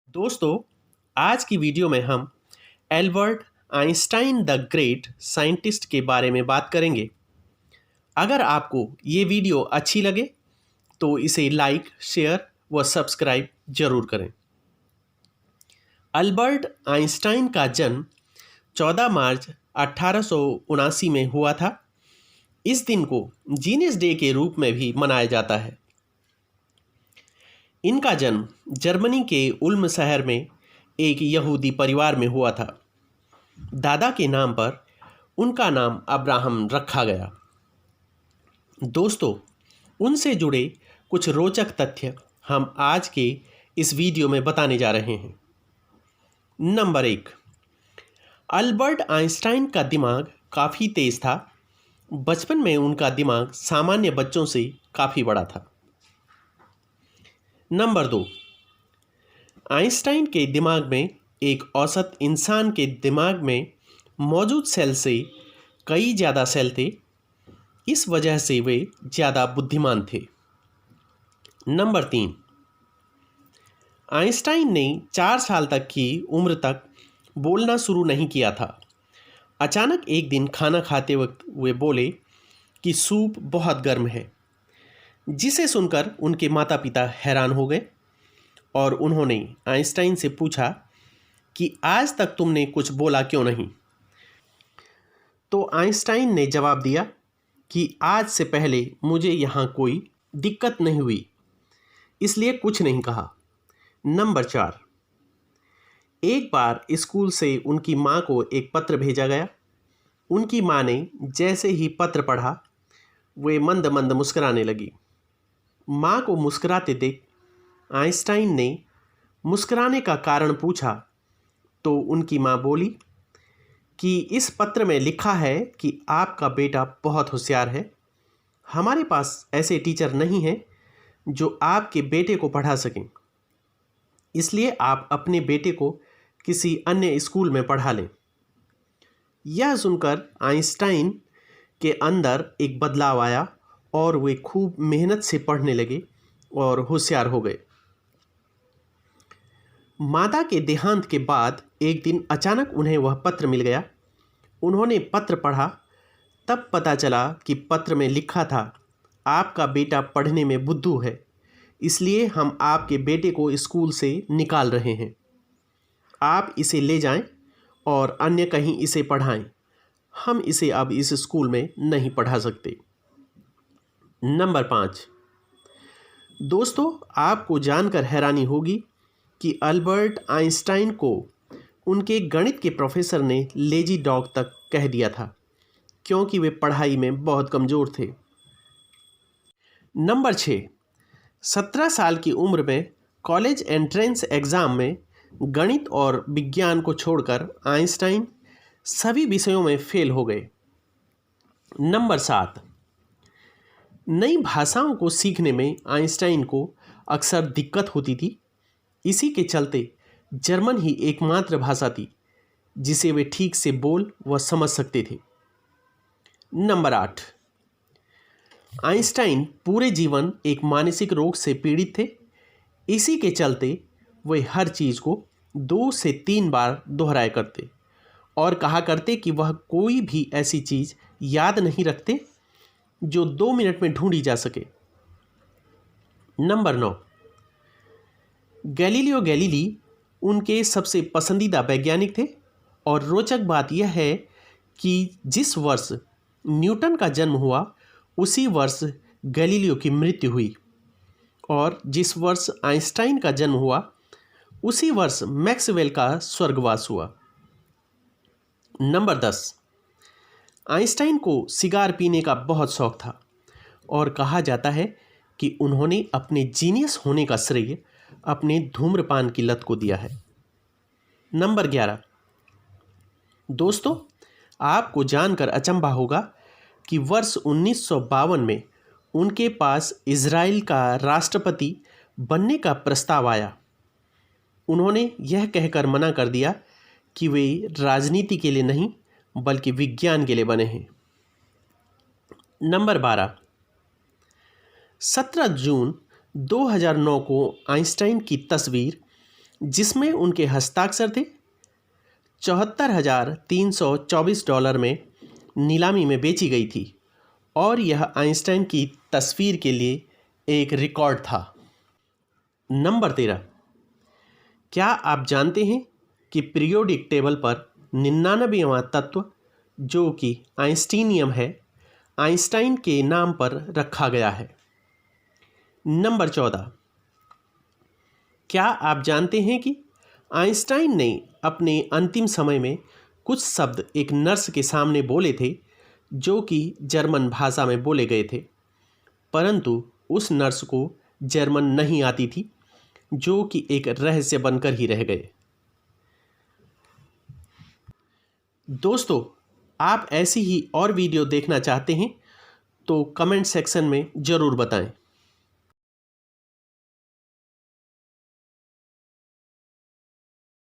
दोस्तों, आज की वीडियो में हम Albert Einstein the great scientist के बारे में बात करेंगे। अगर आपको ये वीडियो अच्छी लगे तो इसे लाइक, शेयर व सब्सक्राइब जरूर करें। अल्बर्ट आइंस्टाइन का जन्म 14 मार्च 1879 में हुआ था। इस दिन को जीनियस डे के रूप में भी मनाया जाता है। इनका जन्म जर्मनी के उल्म शहर में एक यहूदी परिवार में हुआ था। दादा के नाम पर उनका नाम अब्राहम रखा गया। दोस्तों, उनसे जुड़े कुछ रोचक तथ्य हम आज के इस वीडियो में बताने जा रहे हैं। नंबर 1, अल्बर्ट आइंस्टाइन का दिमाग काफ़ी तेज था। बचपन में उनका दिमाग सामान्य बच्चों से काफ़ी बड़ा था। नंबर 2, आइंस्टाइन के दिमाग में एक औसत इंसान के दिमाग में मौजूद सेल से कई ज़्यादा सेल थे। इस वजह से वे ज़्यादा बुद्धिमान थे। नंबर 3, आइंस्टाइन ने 4 साल तक की उम्र तक बोलना शुरू नहीं किया था। अचानक एक दिन खाना खाते वक्त वे बोले कि सूप बहुत गर्म है, जिसे सुनकर उनके माता पिता हैरान हो गए और उन्होंने आइंस्टाइन से पूछा कि आज तक तुमने कुछ बोला क्यों नहीं। तो आइंस्टाइन ने जवाब दिया कि आज से पहले मुझे यहाँ कोई दिक्कत नहीं हुई, इसलिए कुछ नहीं कहा। नंबर 4, एक बार स्कूल से उनकी माँ को एक पत्र भेजा गया। उनकी माँ ने जैसे ही पत्र पढ़ा, वे मंद मंद मुस्कुराने लगी। माँ को मुस्कुराते देख आइंस्टाइन ने मुस्कुराने का कारण पूछा तो उनकी माँ बोली कि इस पत्र में लिखा है कि आपका बेटा बहुत होशियार है। हमारे पास ऐसे टीचर नहीं हैं जो आपके बेटे को पढ़ा सकें, इसलिए आप अपने बेटे को किसी अन्य स्कूल में पढ़ा लें। यह सुनकर आइंस्टाइन के अंदर एक बदलाव आया और वे खूब मेहनत से पढ़ने लगे और होशियार हो गए। माता के देहांत के बाद एक दिन अचानक उन्हें वह पत्र मिल गया। उन्होंने पत्र पढ़ा, तब पता चला कि पत्र में लिखा था, आपका बेटा पढ़ने में बुद्धू है, इसलिए हम आपके बेटे को स्कूल से निकाल रहे हैं। आप इसे ले जाएं और अन्य कहीं इसे पढ़ाएं। हम इसे अब इस स्कूल में नहीं पढ़ा सकते। नंबर 5, दोस्तों, आपको जानकर हैरानी होगी कि अल्बर्ट आइंस्टाइन को उनके गणित के प्रोफेसर ने लेजी डॉग तक कह दिया था, क्योंकि वे पढ़ाई में बहुत कमज़ोर थे। नंबर 6, 17 साल की उम्र में कॉलेज एंट्रेंस एग्ज़ाम में गणित और विज्ञान को छोड़कर आइंस्टाइन सभी विषयों में फेल हो गए। नंबर 7, नई भाषाओं को सीखने में आइंस्टाइन को अक्सर दिक्कत होती थी। इसी के चलते जर्मन ही एकमात्र भाषा थी जिसे वे ठीक से बोल व समझ सकते थे। नंबर 8, आइंस्टाइन पूरे जीवन एक मानसिक रोग से पीड़ित थे। इसी के चलते वे हर चीज़ को 2 से 3 बार दोहराया करते और कहा करते कि वह कोई भी ऐसी चीज़ याद नहीं रखते जो 2 मिनट में ढूंढी जा सके। नंबर 9, गैलीलियो गैलीली उनके सबसे पसंदीदा वैज्ञानिक थे और रोचक बात यह है कि जिस वर्ष न्यूटन का जन्म हुआ उसी वर्ष गैलीलियो की मृत्यु हुई और जिस वर्ष आइंस्टाइन का जन्म हुआ उसी वर्ष मैक्सवेल का स्वर्गवास हुआ। नंबर 10, आइंस्टाइन को सिगार पीने का बहुत शौक था और कहा जाता है कि उन्होंने अपने जीनियस होने का श्रेय अपने धूम्रपान की लत को दिया है। नंबर 11, दोस्तों, आपको जानकर अचंभा होगा कि वर्ष 1952 में उनके पास इजराइल का राष्ट्रपति बनने का प्रस्ताव आया। उन्होंने यह कहकर मना कर दिया कि वे राजनीति के लिए नहीं बल्कि विज्ञान के लिए बने हैं। नंबर 12, 17 जून 2009 को आइंस्टाइन की तस्वीर जिसमें उनके हस्ताक्षर थे, $74,324 में नीलामी में बेची गई थी और यह आइंस्टाइन की तस्वीर के लिए एक रिकॉर्ड था। नंबर 13, क्या आप जानते हैं कि पीरियोडिक टेबल पर 99वां तत्व जो कि आइंस्टीनियम है, आइंस्टाइन के नाम पर रखा गया है। नंबर 14, क्या आप जानते हैं कि आइंस्टाइन ने अपने अंतिम समय में कुछ शब्द एक नर्स के सामने बोले थे जो कि जर्मन भाषा में बोले गए थे, परंतु उस नर्स को जर्मन नहीं आती थी, जो कि एक रहस्य बनकर ही रह गए। दोस्तों, आप ऐसी ही और वीडियो देखना चाहते हैं तो कमेंट सेक्शन में ज़रूर बताएं।